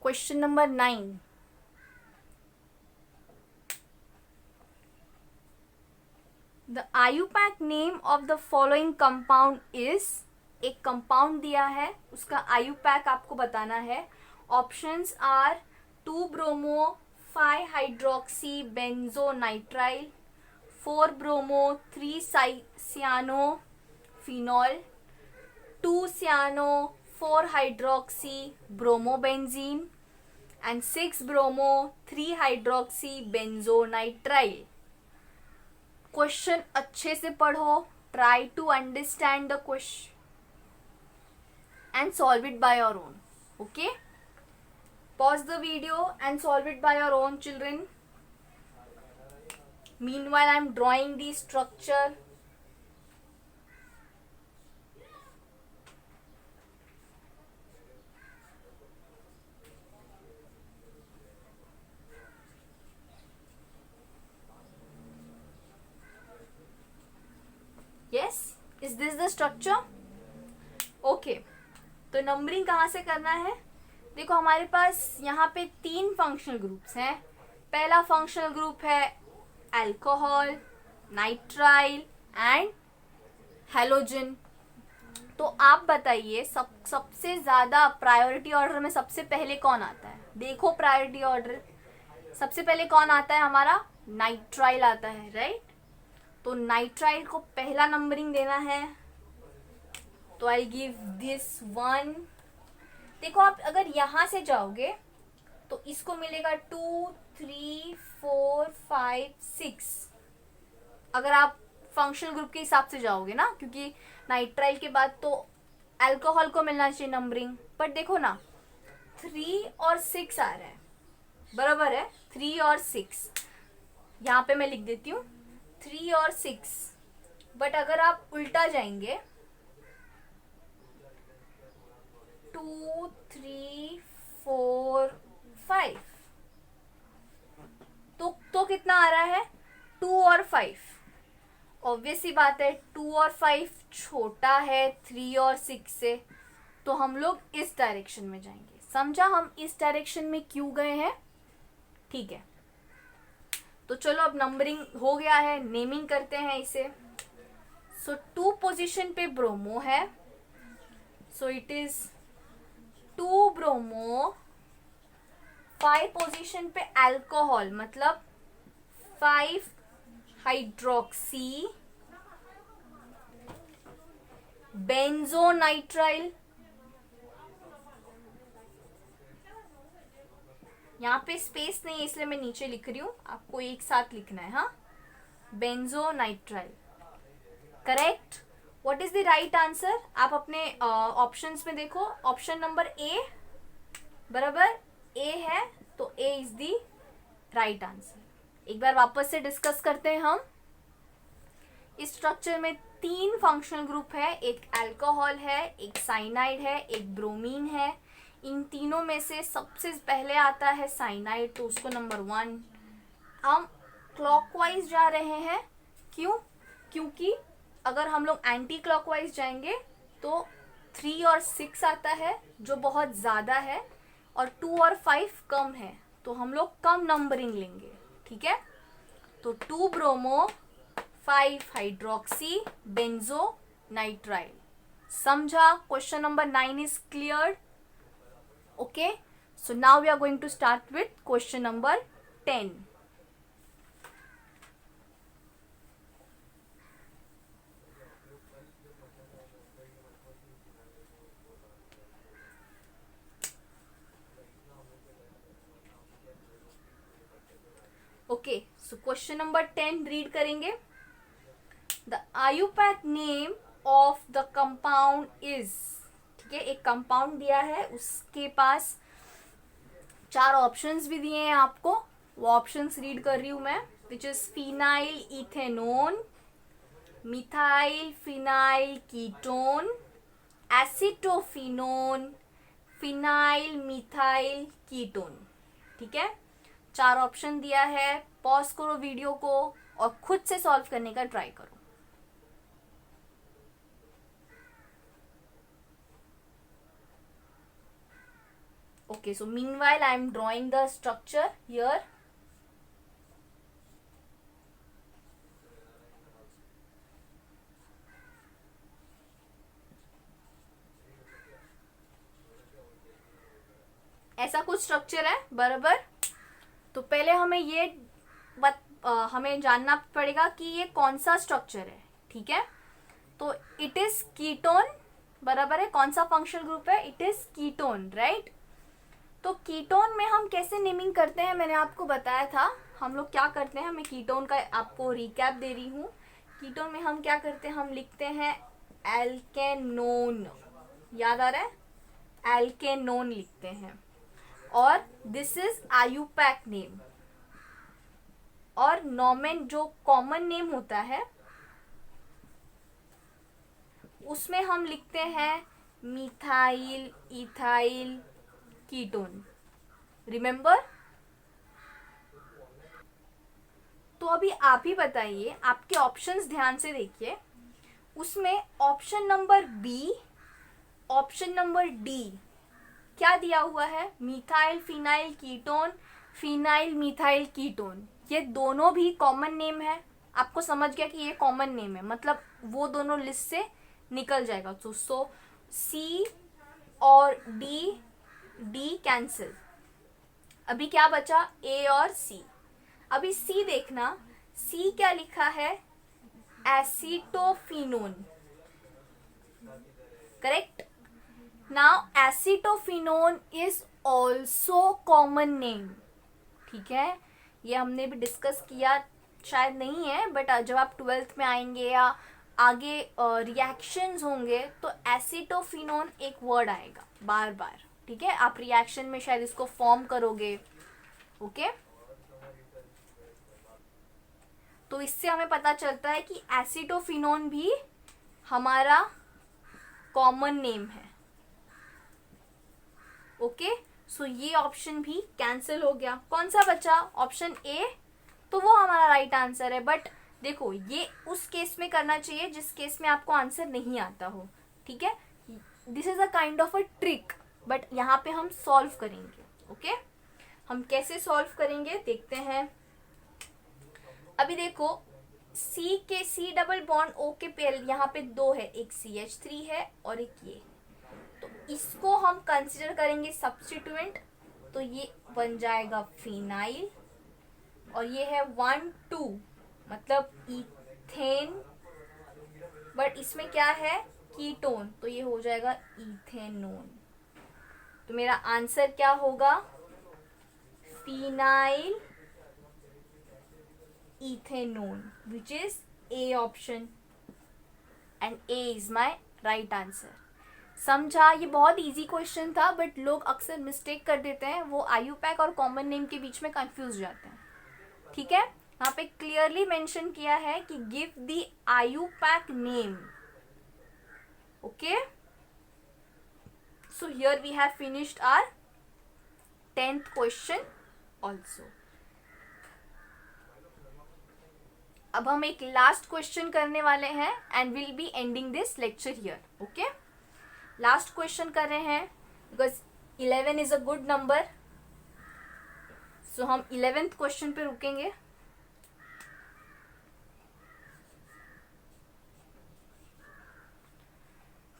Question number 9. The IUPAC name of the following compound is, एक कंपाउंड दिया है, उसका IUPAC आपको बताना है। Options are 2 bromo 5 hydroxy benzonitrile, 4 bromo 3 cyano phenol, 2 cyano 4 hydroxy bromobenzene, and 6 bromo 3 hydroxy benzonitrile. Question अच्छे से पढ़ो, try to understand the question and solve it by your own. Okay, pause the video and solve it by your own children. Meanwhile I am drawing the structure. Is this the structure? Okay, तो numbering कहाँ से करना है? देखो हमारे पास यहाँ पे 3 functional groups हैं। पहला फंक्शनल ग्रुप है अल्कोहल, नाइट्राइल एंड हेलोजन। तो आप बताइए सबसे ज्यादा प्रायोरिटी ऑर्डर में सबसे पहले कौन आता है? देखो प्रायोरिटी ऑर्डर, सबसे पहले कौन आता है हमारा? नाइट्राइल आता है, राइट? तो नाइट्राइल को पहला नंबरिंग देना है, तो आई गिव दिस 1। देखो आप अगर यहां से जाओगे तो इसको मिलेगा 2 3 4 5 6, अगर आप फंक्शनल ग्रुप के हिसाब से जाओगे ना, क्योंकि नाइट्राइल के बाद तो अल्कोहल को मिलना चाहिए नंबरिंग। बट देखो ना 3 और 6 आ रहा है, बराबर है 3 और 6। यहाँ पे मैं लिख देती हूँ 3 और 6। बट अगर आप उल्टा जाएंगे 2 3 4 5, तो कितना आ रहा है? 2 और 5। ऑब्वियस सी बात है 2 और 5 छोटा है 3 और 6 से, तो हम लोग इस डायरेक्शन में जाएंगे। समझा हम इस डायरेक्शन में क्यों गए हैं? ठीक है, तो चलो अब नंबरिंग हो गया है, नेमिंग करते हैं इसे। सो 2 पोजीशन पे ब्रोमो है, सो इट इज 2 ब्रोमो। 5 पोजीशन पे अल्कोहल, मतलब 5 हाइड्रोक्सी बेंजोनाइट्राइल। यहाँ पे स्पेस नहीं है इसलिए मैं नीचे लिख रही हूँ, आपको एक साथ लिखना है। हाँ, benzonitrile, correct. What is the right answer? आप अपने ऑप्शंस में देखो, ऑप्शन नंबर ए, बराबर ए है, तो ए इज द राइट आंसर। एक बार वापस से डिस्कस करते हैं हम। इस स्ट्रक्चर में 3 फंक्शनल ग्रुप है, एक अल्कोहल है, एक साइनाइड है, एक ब्रोमीन है। इन तीनों में से सबसे पहले आता है साइनाइड, तो उसको नंबर 1। हम क्लॉकवाइज जा रहे हैं, क्यों? क्योंकि अगर हम लोग एंटी क्लॉकवाइज जाएंगे तो 3 और 6 आता है जो बहुत ज़्यादा है, और 2 और 5 कम है, तो हम लोग कम नंबरिंग लेंगे। ठीक है, तो 2 ब्रोमो 5 हाइड्रोक्सी बेंजो नाइट्राइल। समझा? Question number 9 is clear. Okay, so now we are going to start with question number 10. Okay, so question number 10 read करेंगे। The IUPAC name of the compound is, ठीक है, एक compound दिया है, उसके पास 4 options भी दिए हैं आपको, वो ऑप्शंस रीड कर रही हूं मैं, which is phenyl ethanone, methyl phenyl ketone, acetophenone, phenyl methyl ketone. ठीक है, 4 ऑप्शन दिया है। पॉज करो वीडियो को और खुद से सॉल्व करने का ट्राई करो। Okay, so meanwhile I am drawing the structure here. ऐसा कुछ स्ट्रक्चर है, बराबर। तो पहले हमें ये हमें जानना पड़ेगा कि ये कौन सा स्ट्रक्चर है। ठीक है, तो इट इज कीटोन, बराबर है। कौन सा फंक्शनल ग्रुप है? It is ketone, right. तो कीटोन में हम कैसे नेमिंग करते हैं, मैंने आपको बताया था। हम लोग क्या करते हैं, मैं कीटोन का आपको रिकैप दे रही हूँ। कीटोन में हम क्या करते हैं, हम लिखते हैं एल्केनोन, याद आ रहा है? एल्केनोन लिखते हैं, और दिस इज आयुपैक नेम। और नॉमेन जो कॉमन नेम होता है उसमें हम लिखते हैं मिथाइल इथाइल कीटोन, रिमेंबर। तो अभी आप ही बताइए, आपके ऑप्शंस ध्यान से देखिए। उसमें option number B, option number D क्या दिया हुआ है, methyl phenyl ketone, phenyl methyl ketone. ये दोनों भी कॉमन नेम है। आपको समझ गया कि ये कॉमन नेम है, मतलब वो दोनों लिस्ट से निकल जाएगा। तो सो सी और डी, डी कैंसिल। अभी क्या बचा, ए और सी। अभी सी देखना, सी क्या लिखा है, acetophenone, correct. Now acetophenone is also common name, ठीक है। ये हमने भी डिस्कस किया, शायद नहीं है, बट जब आप 12th में आएंगे या आगे रिएक्शंस होंगे तो एसीटोफिनोन एक वर्ड आएगा बार बार, ठीक है। आप रिएक्शन में शायद इसको फॉर्म करोगे, ओके। तो इससे हमें पता चलता है कि एसीटोफिनोन भी हमारा कॉमन नेम है, ओके। सो ये ऑप्शन भी कैंसिल हो गया। कौन सा बचा, ऑप्शन ए, तो वो हमारा राइट आंसर है। बट देखो ये उस केस में करना चाहिए जिस केस में आपको आंसर नहीं आता हो, ठीक है। This is a kind of a trick, but यहाँ पे हम सॉल्व करेंगे, ओके। हम कैसे सॉल्व करेंगे देखते हैं। अभी देखो सी के सी डबल बॉन्ड ओ के पेयर यहाँ पे दो है, एक CH3 है और एक ये, तो इसको हम कंसिडर करेंगे सब्स्टिट्यूएंट, तो ये बन जाएगा फिनाइल। और ये है 1 2 मतलब इथेन, बट इसमें क्या है कीटोन, तो ये हो जाएगा इथेनोन। तो मेरा आंसर क्या होगा, phenyl ethanone, which is A option, and A is my right answer. समझा, ये बहुत इजी क्वेश्चन था, बट लोग अक्सर मिस्टेक कर देते हैं, वो आयुपैक और कॉमन नेम के बीच में कंफ्यूज जाते हैं, ठीक है। यहाँ पे क्लियरली मेंशन किया है कि give the IUPAC name, okay. So here we have finished our 10th question also. अब हम एक लास्ट क्वेश्चन करने वाले हैं and will be ending this lecture here, okay. Last question कर रहे हैं because 11 is a good number, so हम 11th क्वेश्चन पे रुकेंगे।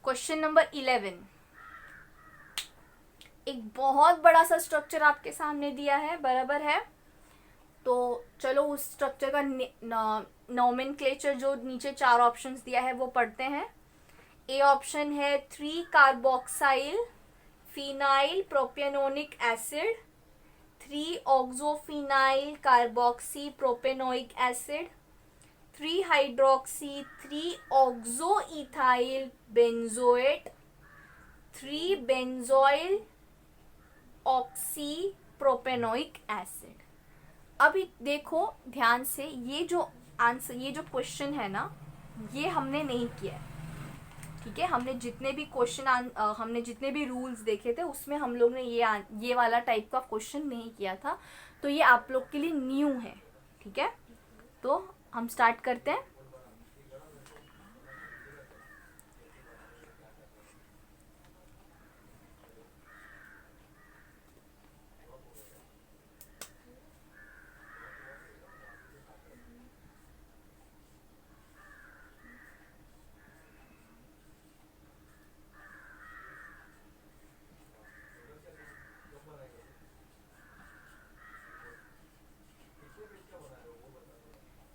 क्वेश्चन नंबर 11, एक बहुत बड़ा सा स्ट्रक्चर आपके सामने दिया है, बराबर है। तो चलो उस स्ट्रक्चर का नोमेनक्लेचर जो नीचे 4 ऑप्शंस दिया है वो पढ़ते हैं। ए ऑप्शन है 3 carboxyl phenyl propanonic acid, 3 oxophenyl carboxy propanoic acid, 3 hydroxy 3 oxoethyl benzoate, 3 benzoyl oxy propanoic acid. अभी देखो ध्यान से, ये जो आंसर, ये जो क्वेश्चन है ना, ये हमने नहीं किया है, ठीक है। हमने जितने भी क्वेश्चन हमने जितने भी रूल्स देखे थे उसमें हम लोग ने ये वाला टाइप का क्वेश्चन नहीं किया था, तो ये आप लोग के लिए न्यू है, ठीक है। तो हम स्टार्ट करते हैं।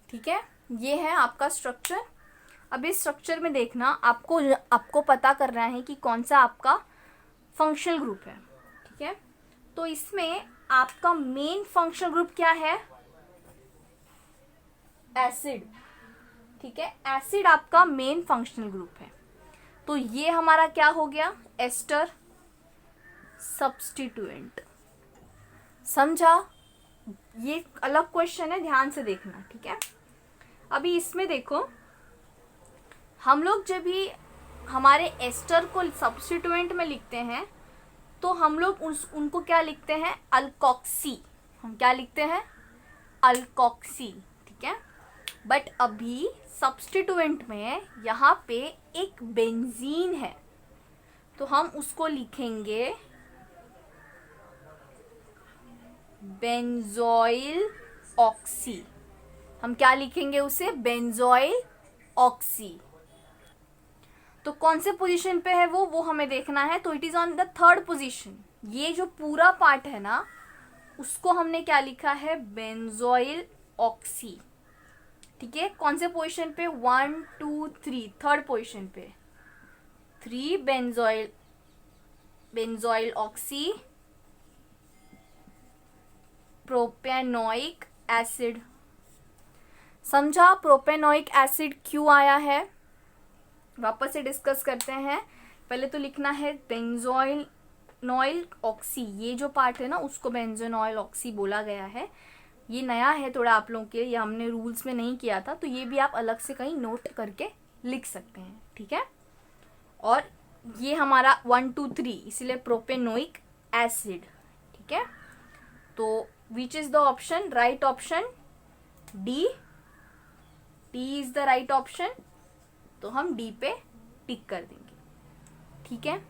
ठीक है, ये है आपका स्ट्रक्चर। अब इस स्ट्रक्चर में देखना, आपको पता करना है कि कौन सा आपका फंक्शनल ग्रुप है, ठीक है। तो इसमें आपका मेन फंक्शनल ग्रुप क्या है, एसिड, ठीक है। एसिड आपका मेन फंक्शनल ग्रुप है। तो ये हमारा क्या हो गया, एस्टर सब्स्टिट्यूएंट। समझा, ये अलग क्वेश्चन है, ध्यान से देखना, ठीक है। अभी इसमें देखो, हम लोग जब भी हमारे एस्टर को सब्स्टिट्यूएंट में लिखते हैं तो हम लोग उनको क्या लिखते हैं, अल्कोक्सी। हम क्या लिखते हैं, अल्कोक्सी, ठीक है। बट अभी सब्स्टिट्यूएंट में यहाँ पे एक बेंजीन है, तो हम उसको लिखेंगे बेंजोइल ऑक्सी। हम क्या लिखेंगे उसे? Benzoyl oxy. तो कौन से पोजीशन पे है वो हमें देखना है। तो it is on the third position. ये जो पूरा पार्ट है ना, उसको हमने क्या लिखा है? Benzoyl oxy. ठीक है, कौन से पोजीशन पे? 1 2 3, थर्ड पोजीशन पे 3 बेंजोइल ऑक्सी प्रोपेनोइक एसिड। समझा प्रोपेनोइक एसिड क्यों आया है? वापस से डिस्कस करते हैं। पहले तो लिखना है बेंजोइल ऑक्सी। ये जो पार्ट है ना, उसको बेंजोइल ऑक्सी बोला गया है। ये नया है थोड़ा आप लोगों के, ये हमने रूल्स में नहीं किया था, तो ये भी आप अलग से कहीं नोट करके लिख सकते हैं। ठीक है, और ये हमारा 1 2 3, इसलिए प्रोपेनोइक एसिड। ठीक है, तो which is the option? Right option D. D is the right option, तो हम डी पे टिक कर देंगे। ठीक है,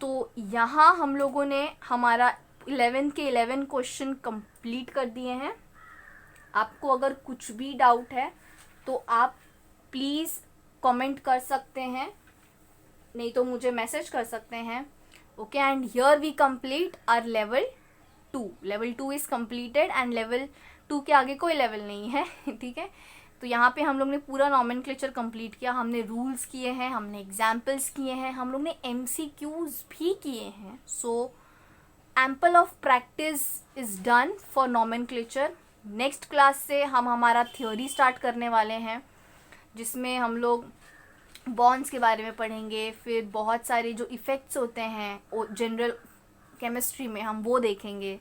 तो यहाँ हम लोगों ने हमारा 11 के 11 क्वेश्चन कंप्लीट कर दिए हैं। आपको अगर कुछ भी डाउट है तो आप प्लीज़ कमेंट कर सकते हैं, नहीं तो मुझे मैसेज कर सकते हैं। Okay, and here we complete our level 2। Level 2 is completed and level 2 के आगे कोई लेवल नहीं है। ठीक है, तो यहाँ पे हम लोग ने पूरा नॉमेनक्लेचर कंप्लीट किया। हमने रूल्स किए हैं, हमने एग्जाम्पल्स किए हैं, हम लोग ने MCQs भी किए हैं। So ample of practice is done for nomenclature. Next class से हम हमारा थ्योरी स्टार्ट करने वाले हैं, जिसमें हम लोग बॉन्ड्स के बारे में पढ़ेंगे, फिर बहुत सारे जो इफ़ेक्ट्स होते हैं जनरल केमिस्ट्री में हम वो देखेंगे।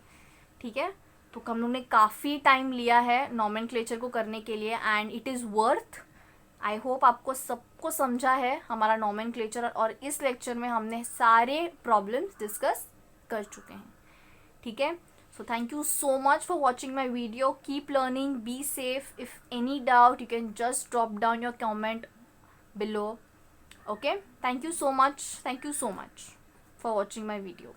ठीक है, तो हम लोग ने काफ़ी टाइम लिया है नॉमेनक्लेचर को करने के लिए, and it is worth. I hope आपको सबको समझा है हमारा नॉमेनक्लेचर, और इस लेक्चर में हमने सारे प्रॉब्लम्स डिस्कस कर चुके हैं। ठीक है, so thank you so much for watching my video. Keep learning, be safe. If any doubt you can just drop down your comment below. Okay, thank you so much for watching my video.